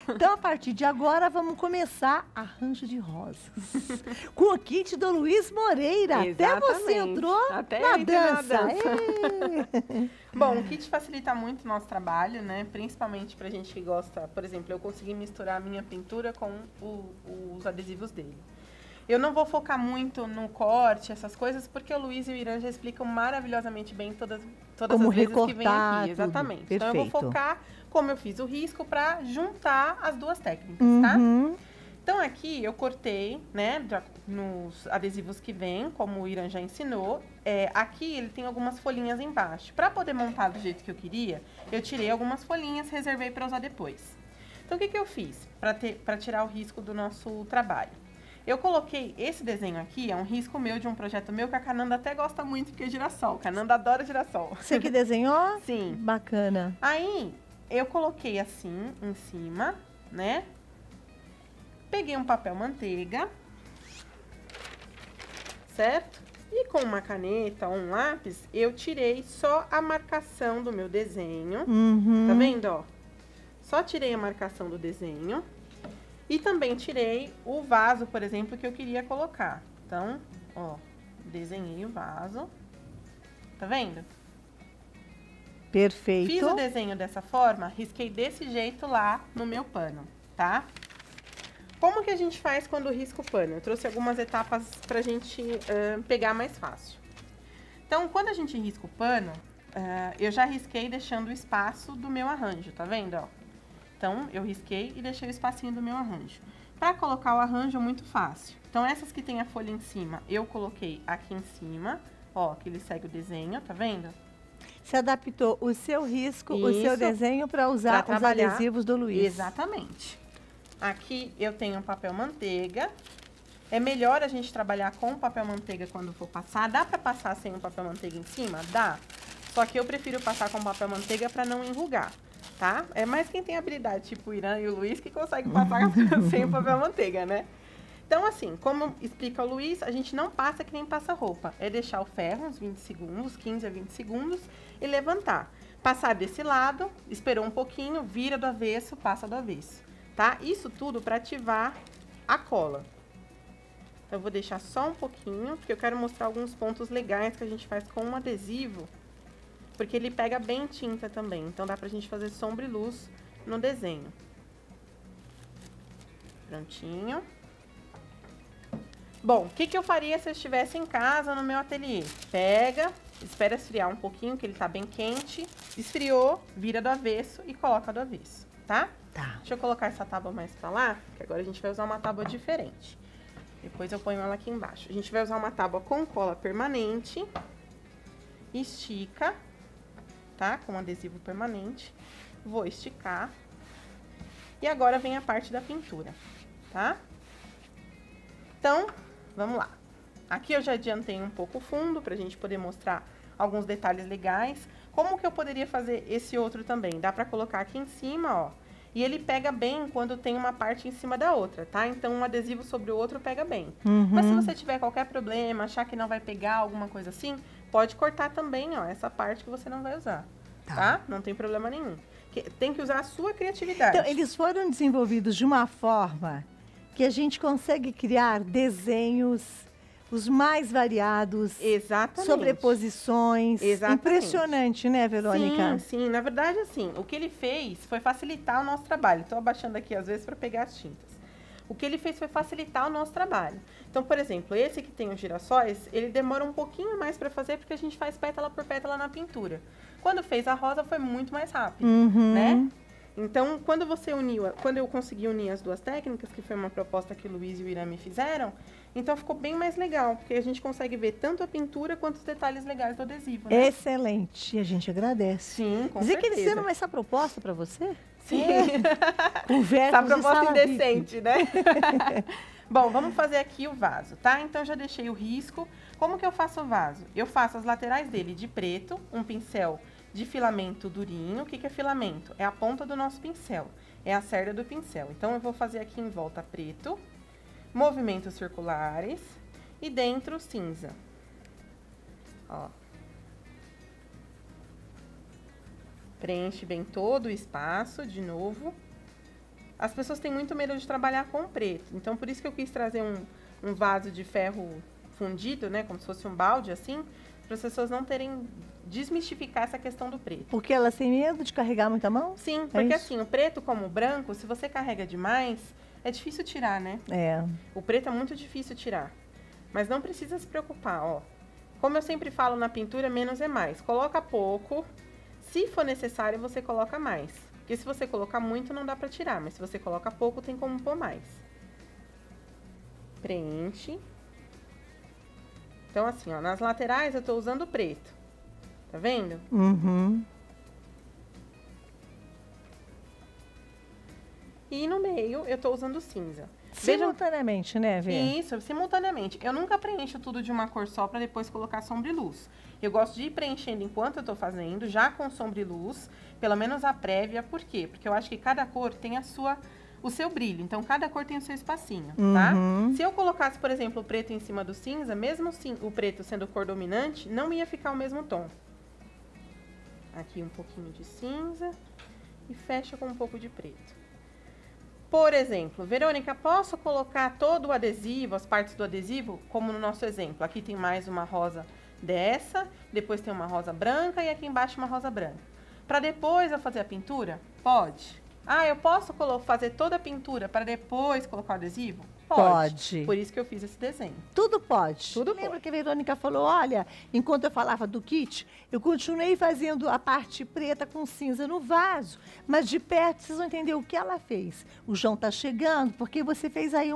Então, a partir de agora, vamos começar arranjo de rosas. Com o kit do Luiz Moreira. Até você entrou Até na eu entrei na dança. dança. Bom, o kit facilita muito o nosso trabalho, né? Principalmente pra gente que gosta, por exemplo, eu consegui misturar a minha pintura com os adesivos dele. Eu não vou focar muito no corte, essas coisas, porque o Luiz e o Irã já explicam maravilhosamente bem todas Como as vezes que vem recortar aqui. tudo. Exatamente. Perfeito. Então, eu vou focar como eu fiz o risco para juntar as duas técnicas, tá? Então, aqui eu cortei, né, nos adesivos que vem, como o Irã já ensinou. Aqui ele tem algumas folhinhas embaixo. Para poder montar do jeito que eu queria, eu tirei algumas folhinhas, reservei para usar depois. Então, o que que eu fiz para tirar o risco do nosso trabalho? Eu coloquei esse desenho aqui, é um risco meu de um projeto meu que a Cananda até gosta muito, que é girassol. A Cananda adora girassol. Você que desenhou? Sim. Bacana. Aí, eu coloquei assim, em cima, né? Peguei um papel manteiga, certo? E com uma caneta ou um lápis, eu tirei só a marcação do meu desenho. Tá vendo, ó? Só tirei a marcação do desenho. E também tirei o vaso, por exemplo, que eu queria colocar. Então, ó, desenhei o vaso. Tá vendo? Perfeito. Fiz o desenho dessa forma, risquei desse jeito lá no meu pano, tá? Como que a gente faz quando risca o pano? Eu trouxe algumas etapas pra gente pegar mais fácil. Então, quando a gente risca o pano, eu já risquei deixando o espaço do meu arranjo, tá vendo, ó? Então, eu risquei e deixei o espacinho do meu arranjo. Para colocar o arranjo, muito fácil. Então, essas que tem a folha em cima, eu coloquei aqui em cima, ó, que ele segue o desenho, tá vendo? Você adaptou o seu risco, o Isso, seu desenho para usar os adesivos do Luiz. Exatamente. Aqui eu tenho um papel manteiga. É melhor a gente trabalhar com papel manteiga quando for passar. Dá para passar sem o papel manteiga em cima? Dá. Só que eu prefiro passar com papel manteiga para não enrugar. Tá? É mais quem tem habilidade, tipo o Irã e o Luiz, que consegue passar sem o papel manteiga, né? Então, assim, como explica o Luiz, a gente não passa que nem passa roupa. É deixar o ferro uns 20 segundos, 15 a 20 segundos, e levantar. Passar desse lado, esperou um pouquinho, vira do avesso, passa do avesso, tá? Isso tudo para ativar a cola. Então, eu vou deixar só um pouquinho, porque eu quero mostrar alguns pontos legais que a gente faz com um adesivo. Porque ele pega bem tinta também, então dá pra gente fazer sombra e luz no desenho. Prontinho. Bom, o que eu faria se eu estivesse em casa no meu ateliê? Pega, espera esfriar um pouquinho, que ele tá bem quente. Esfriou, vira do avesso e coloca do avesso, tá? Tá. Deixa eu colocar essa tábua mais pra lá, que agora a gente vai usar uma tábua diferente. Depois eu ponho ela aqui embaixo. A gente vai usar uma tábua com cola permanente. Estica. Tá? Com adesivo permanente. Vou esticar. E agora vem a parte da pintura, tá? Então, vamos lá. Aqui eu já adiantei um pouco o fundo, pra gente poder mostrar alguns detalhes legais. Como que eu poderia fazer esse outro também? Dá pra colocar aqui em cima, ó. E ele pega bem quando tem uma parte em cima da outra, tá? Então, um adesivo sobre o outro pega bem. Mas se você tiver qualquer problema, achar que não vai pegar, alguma coisa assim, pode cortar também, ó, essa parte que você não vai usar, tá? Não tem problema nenhum. Tem que usar a sua criatividade. Então, eles foram desenvolvidos de uma forma que a gente consegue criar desenhos os mais variados. Exatamente. Sobreposições. Exatamente. Impressionante, né, Verônica? Sim, sim. Na verdade, assim, o que ele fez foi facilitar o nosso trabalho. Estou abaixando aqui, às vezes, para pegar as tintas. O que ele fez foi facilitar o nosso trabalho. Então, por exemplo, esse que tem os girassóis, ele demora um pouquinho mais para fazer, porque a gente faz pétala por pétala na pintura. Quando fez a rosa, foi muito mais rápido, né? Então, quando eu consegui unir as duas técnicas, que foi uma proposta que o Luiz e o Irã me fizeram, então ficou bem mais legal, porque a gente consegue ver tanto a pintura quanto os detalhes legais do adesivo, né? Excelente, a gente agradece. Sim, com Dizer certeza. que eles fizeram essa proposta para você? Sim. Conversa essa proposta indecente, né? Bom, vamos fazer aqui o vaso, tá? Então, já deixei o risco. Como que eu faço o vaso? Eu faço as laterais dele de preto, um pincel de filamento durinho. O que é filamento? É a ponta do nosso pincel, é a cerda do pincel. Então, eu vou fazer aqui em volta preto, movimentos circulares e dentro cinza. Ó. Preenche bem todo o espaço, de novo. as pessoas têm muito medo de trabalhar com preto. Então, por isso que eu quis trazer um vaso de ferro fundido, né? Como se fosse um balde, assim, para as pessoas não terem... desmistificar essa questão do preto. Porque elas têm medo de carregar muita mão? Sim, porque assim, o preto como o branco, se você carrega demais, é difícil tirar, né? É. O preto é muito difícil tirar. Mas não precisa se preocupar, ó. Como eu sempre falo na pintura, menos é mais. Coloca pouco. Se for necessário, você coloca mais. Porque se você colocar muito, não dá pra tirar. Mas se você coloca pouco, tem como pôr mais. Preenche. Então, assim, ó, nas laterais eu tô usando preto. Tá vendo? Uhum. E no meio eu tô usando cinza. Simultaneamente, né, Vê? Isso, simultaneamente. Eu nunca preencho tudo de uma cor só para depois colocar sombra e luz. Eu gosto de ir preenchendo enquanto eu tô fazendo, já com sombra e luz, pelo menos a prévia. Por quê? Porque eu acho que cada cor tem o seu brilho. Então, cada cor tem o seu espacinho, tá? Se eu colocasse, por exemplo, o preto em cima do cinza, mesmo o preto sendo cor dominante, não ia ficar o mesmo tom. Aqui um pouquinho de cinza e fecha com um pouco de preto. Por exemplo, Verônica, posso colocar todo o adesivo, as partes do adesivo, como no nosso exemplo? Aqui tem mais uma rosa dessa, depois tem uma rosa branca e aqui embaixo uma rosa branca. Para depois eu fazer a pintura? Pode. Ah, eu posso fazer toda a pintura para depois colocar o adesivo? Pode. Por isso que eu fiz esse desenho. Tudo pode. Tudo Lembra pode. que a Verônica falou, olha, enquanto eu falava do kit, eu continuei fazendo a parte preta com cinza no vaso, mas de perto vocês vão entender o que ela fez. O João tá chegando, porque você fez aí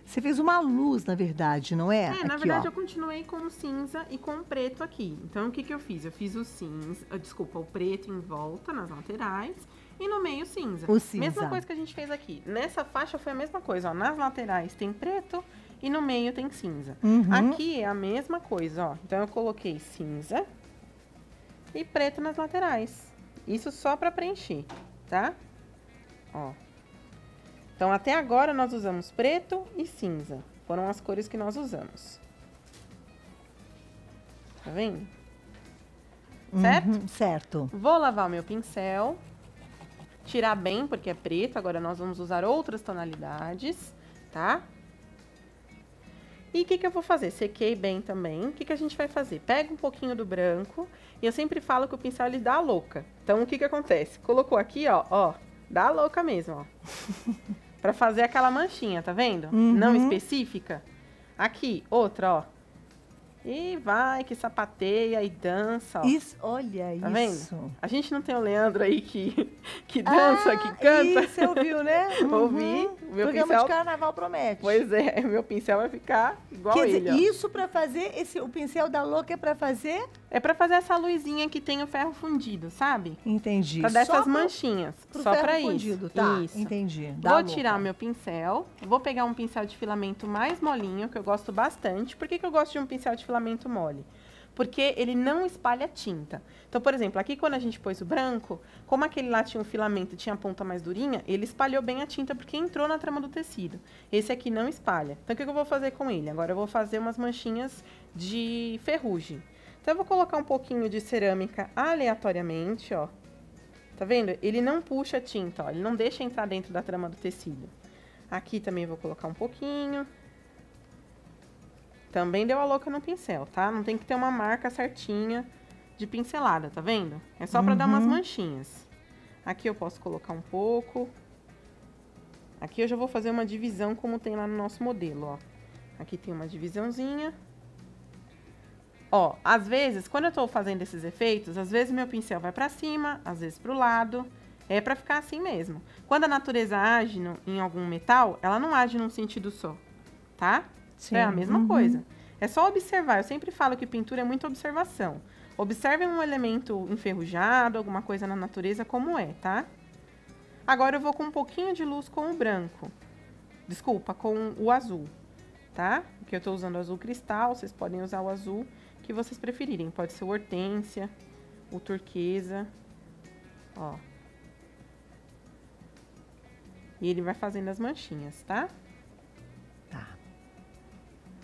você fez uma luz, na verdade, não é? Na aqui, verdade ó. eu continuei com o cinza e com o preto aqui. Então, o que que eu fiz? Eu fiz o cinza, o preto em volta, nas laterais, e no meio cinza. O cinza. Mesma coisa que a gente fez aqui. Nessa faixa foi a mesma coisa, ó. Nas laterais tem preto e no meio tem cinza. Aqui é a mesma coisa, ó. Então, eu coloquei cinza e preto nas laterais. Isso só pra preencher, tá? Ó. Então, até agora nós usamos preto e cinza. Foram as cores que nós usamos. Tá vendo? Certo? Certo. Vou lavar o meu pincel. Tirar bem, porque é preto. Agora nós vamos usar outras tonalidades, tá? E o que que eu vou fazer? Sequei bem também. O que que a gente vai fazer? Pega um pouquinho do branco. E eu sempre falo que o pincel, ele dá a louca. Então, o que que acontece? Colocou aqui, ó. Dá a louca mesmo, ó. Pra fazer aquela manchinha, tá vendo? Não específica. Aqui, outra, ó. E vai, que sapateia e dança, ó. Isso, olha Tá isso. vendo? A gente não tem o Leandro aí que dança, que canta? Isso, eu viu, né? Ouvi. Meu Programa pincel... de carnaval promete. Pois é, meu pincel vai ficar igual Quer ele, dizer, ó. isso pra fazer, o pincel da louca é pra fazer? É pra fazer essa luzinha que tem o ferro fundido, sabe? Entendi. Pra dar Só essas pro- manchinhas. pro Só ferro pra fundido, isso. tá? Isso. Entendi. Da Vou louca. tirar o meu pincel, vou pegar um pincel de filamento mais molinho, que eu gosto bastante. Por que que eu gosto de um pincel de filamento mole? Porque ele não espalha tinta. Então, por exemplo, aqui quando a gente pôs o branco, como aquele lá tinha um filamento e tinha a ponta mais durinha, ele espalhou bem a tinta porque entrou na trama do tecido. Esse aqui não espalha. Então, o que que eu vou fazer com ele? Agora eu vou fazer umas manchinhas de ferrugem. Então, eu vou colocar um pouquinho de cerâmica aleatoriamente, ó. Tá vendo? Ele não puxa a tinta, ó. Ele não deixa entrar dentro da trama do tecido. Aqui também vou colocar um pouquinho. Também deu a louca no pincel, tá? Não tem que ter uma marca certinha de pincelada, tá vendo? É só pra dar umas manchinhas. Aqui eu posso colocar um pouco. Aqui eu já vou fazer uma divisão como tem lá no nosso modelo, ó. Aqui tem uma divisãozinha. Ó, às vezes, quando eu tô fazendo esses efeitos, às vezes meu pincel vai pra cima, às vezes pro lado. É pra ficar assim mesmo. Quando a natureza age em algum metal, ela não age num sentido só, tá? Sim. É a mesma coisa. É só observar. Eu sempre falo que pintura é muita observação. Observem um elemento enferrujado, alguma coisa na natureza, como é, tá? Agora eu vou com um pouquinho de luz com o branco. Desculpa, com o azul, tá? Porque eu tô usando azul cristal, vocês podem usar o azul que vocês preferirem. Pode ser o hortênsia, o turquesa, ó. E ele vai fazendo as manchinhas, tá? Tá.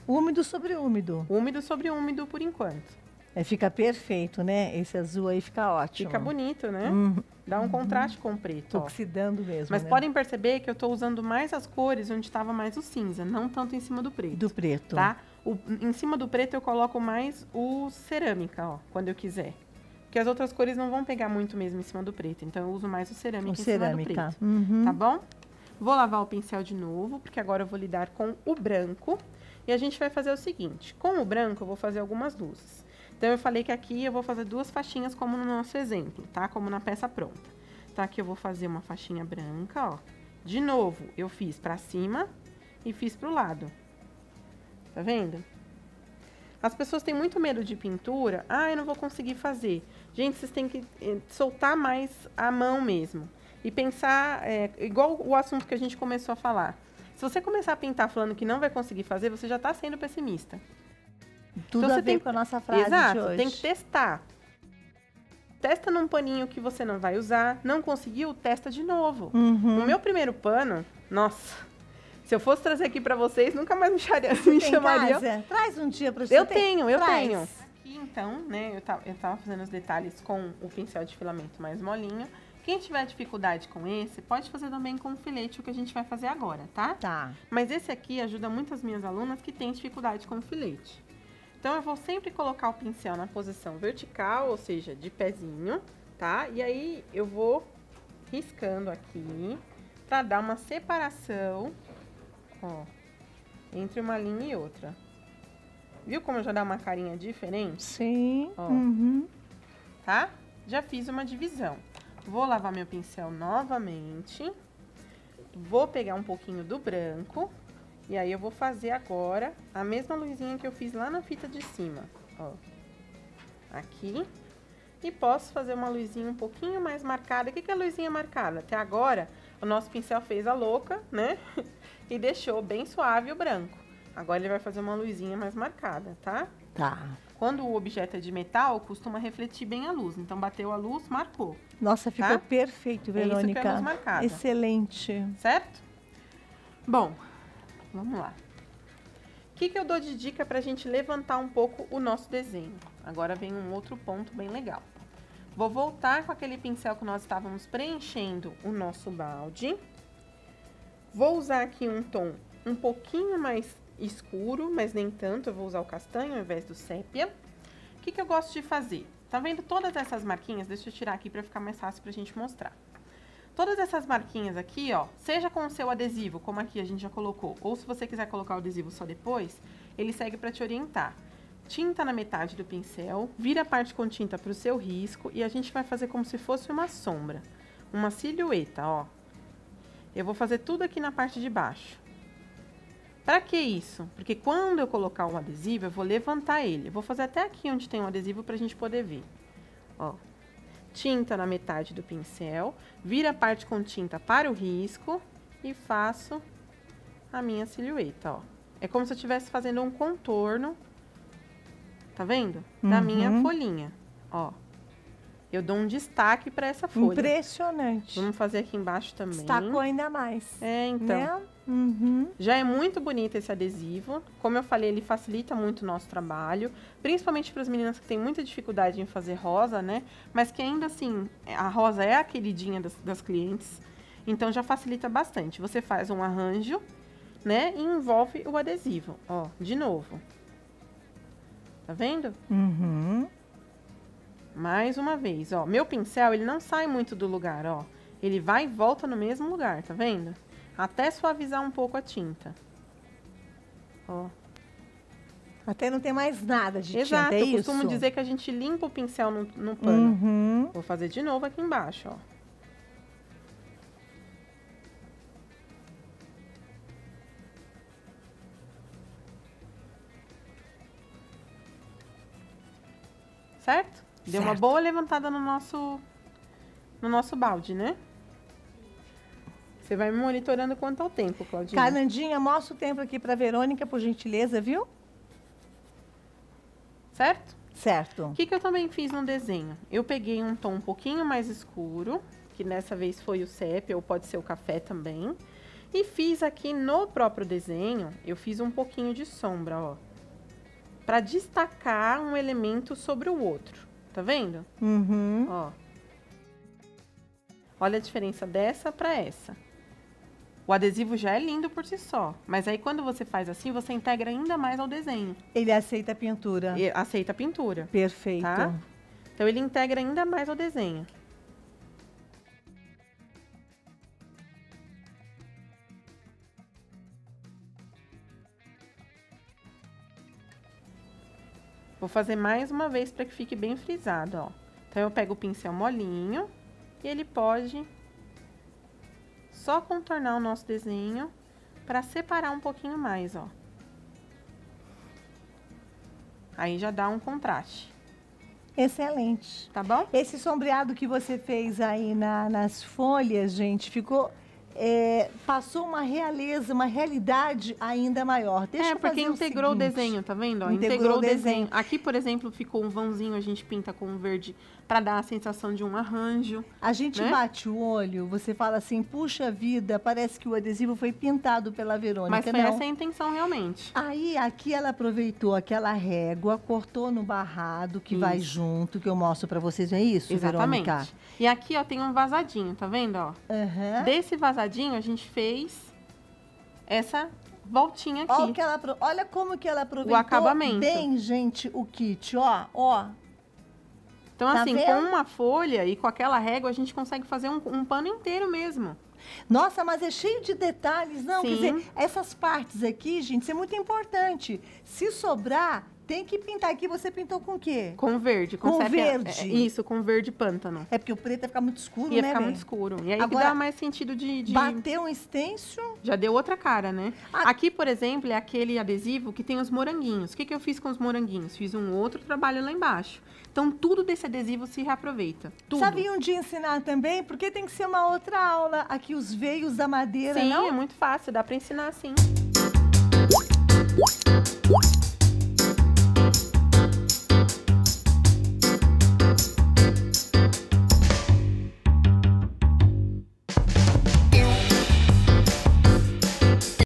Úmido sobre úmido. Úmido sobre úmido por enquanto. Fica perfeito, né? Esse azul aí fica ótimo. Fica bonito, né? Dá um contraste com o preto, ó. Oxidando mesmo, Mas né? podem perceber que eu tô usando mais as cores onde estava mais o cinza, não tanto em cima do preto. Do preto. Tá? Em cima do preto eu coloco mais o cerâmica, ó, quando eu quiser. Porque as outras cores não vão pegar muito mesmo em cima do preto. Então eu uso mais o cerâmica em cima do preto. Tá bom? Vou lavar o pincel de novo, porque agora eu vou lidar com o branco. E a gente vai fazer o seguinte. Com o branco eu vou fazer algumas luzes. Então eu falei que aqui eu vou fazer 2 faixinhas como no nosso exemplo, tá? Como na peça pronta. Então aqui eu vou fazer uma faixinha branca, ó. De novo, eu fiz pra cima e fiz pro lado. Tá vendo? As pessoas têm muito medo de pintura. Ah, eu não vou conseguir fazer. Gente, vocês têm que soltar mais a mão mesmo. E pensar, igual o assunto que a gente começou a falar. Se você começar a pintar falando que não vai conseguir fazer, você já está sendo pessimista. Tudo então, a ver com a nossa frase Exato, de hoje. Tem que testar. Testa num paninho que você não vai usar. Não conseguiu? Testa de novo. O meu primeiro pano, nossa... Se eu fosse trazer aqui pra vocês, nunca mais me chamariam. Traz um dia pra você. Eu tenho. Aqui, então, né, eu tava fazendo os detalhes com o pincel de filamento mais molinho. Quem tiver dificuldade com esse, pode fazer também com o filete, o que a gente vai fazer agora, tá? Tá. Mas esse aqui ajuda muito as minhas alunas que têm dificuldade com o filete. Então, eu vou sempre colocar o pincel na posição vertical, ou seja, de pezinho, tá? E aí, eu vou riscando aqui pra dar uma separação... Ó, entre uma linha e outra. Viu como já dá uma carinha diferente? Sim. Ó, tá? Já fiz uma divisão. Vou lavar meu pincel novamente. Vou pegar um pouquinho do branco. E aí, eu vou fazer agora a mesma luzinha que eu fiz lá na fita de cima. Ó, aqui. E posso fazer uma luzinha um pouquinho mais marcada. O que é luzinha marcada? Até agora, o nosso pincel fez a louca, né? E deixou bem suave o branco. Agora ele vai fazer uma luzinha mais marcada, tá? Tá. Quando o objeto é de metal, costuma refletir bem a luz. Então, bateu a luz, marcou. Nossa, ficou perfeito, Verônica. É isso que é a luz marcada. Excelente. Certo? Bom, vamos lá. O que eu dou de dica pra gente levantar um pouco o nosso desenho? Agora vem um outro ponto bem legal. Vou voltar com aquele pincel que nós estávamos preenchendo o nosso balde. Vou usar aqui um tom um pouquinho mais escuro, mas nem tanto. Eu vou usar o castanho ao invés do sépia. O que eu gosto de fazer? Tá vendo todas essas marquinhas? Deixa eu tirar aqui pra ficar mais fácil pra gente mostrar. Todas essas marquinhas aqui, ó, seja com o seu adesivo, como aqui a gente já colocou, ou se você quiser colocar o adesivo só depois, ele segue pra te orientar. Tinta na metade do pincel, vira a parte com tinta pro seu risco e a gente vai fazer como se fosse uma sombra, uma silhueta, ó. Eu vou fazer tudo aqui na parte de baixo. Pra que isso? Porque quando eu colocar o adesivo, eu vou levantar ele. Eu vou fazer até aqui onde tem um adesivo pra gente poder ver. Ó. Tinta na metade do pincel, vira a parte com tinta para o risco e faço a minha silhueta, ó. É como se eu estivesse fazendo um contorno, tá vendo? Da minha folhinha, ó. Eu dou um destaque para essa folha. Impressionante. Vamos fazer aqui embaixo também. Destacou ainda mais. Então. Né? Já é muito bonito esse adesivo. Como eu falei, ele facilita muito o nosso trabalho. Principalmente para as meninas que têm muita dificuldade em fazer rosa, né? Mas que ainda assim, a rosa é a queridinha das clientes. Então, já facilita bastante. Você faz um arranjo, né? E envolve o adesivo. Ó, de novo. Tá vendo? Mais uma vez, ó. Meu pincel, ele não sai muito do lugar, ó. Ele vai e volta no mesmo lugar, tá vendo? Até suavizar um pouco a tinta. Ó. Até não tem mais nada de Exato, tinta, é eu costumo isso? dizer que a gente limpa o pincel no pano. Vou fazer de novo aqui embaixo, ó. Certo? Deu uma boa levantada no nosso balde, né? Você vai me monitorando quanto ao tempo, Claudinha. Canandinha, mostra o tempo aqui pra Verônica, por gentileza, viu? Certo? Certo. O que eu também fiz no desenho? Eu peguei um tom um pouquinho mais escuro, que dessa vez foi o sépia, ou pode ser o café também. E fiz aqui no próprio desenho, eu fiz um pouquinho de sombra, ó. Pra destacar um elemento sobre o outro. Tá vendo? Uhum. Ó. Olha a diferença dessa pra essa. O adesivo já é lindo por si só, mas aí quando você faz assim, você integra ainda mais ao desenho. Ele aceita a pintura. E aceita a pintura. Perfeito. Tá? Então ele integra ainda mais ao desenho. Vou fazer mais uma vez para que fique bem frisado, ó. Então eu pego o pincel molinho e ele pode só contornar o nosso desenho para separar um pouquinho mais, ó. Aí já dá um contraste. Excelente. Tá bom? Esse sombreado que você fez aí nas folhas, gente, ficou... passou uma realeza, uma realidade ainda maior. Deixa eu porque fazer integrou o seguinte. desenho, tá vendo? Ó, Integrou o o desenho. Aqui, por exemplo, ficou um vãozinho, a gente pinta com verde para dar a sensação de um arranjo. A gente né? bate o olho, você fala assim, puxa vida, parece que o adesivo foi pintado pela Verônica. Mas foi não. essa a intenção realmente. Aí, aqui ela aproveitou aquela régua, cortou no barrado, que vai junto, que eu mostro pra vocês, é isso, Exatamente. Verônica? E aqui, ó, tem um vazadinho, tá vendo, ó? Aham. Desse vazadinho, a gente fez essa voltinha aqui. Olha como que ela aproveitou acabamento. bem, gente, o kit, ó. Então, Tá assim, vendo? com uma folha e com aquela régua, a gente consegue fazer um pano inteiro mesmo. Nossa, mas é cheio de detalhes, não? Quer Sim. dizer, essas partes aqui, gente, isso é muito importante. Se sobrar, tem que pintar. Aqui você pintou com o quê? Com verde. Com sépia- verde. Isso, com verde pântano. É porque o preto ia ficar muito escuro, Ia né, ficar Bê? muito escuro. E aí Agora, dá mais sentido de... Bateu um stencil. Já deu outra cara, né? Ah. Aqui, por exemplo, é aquele adesivo que tem os moranguinhos. O que eu fiz com os moranguinhos? Fiz um outro trabalho lá embaixo. Então, tudo desse adesivo se reaproveita. Tudo. Sabiam de ensinar também? Porque tem que ser uma outra aula. Aqui, os veios da madeira, Sim, não? é muito fácil. Dá pra ensinar, sim.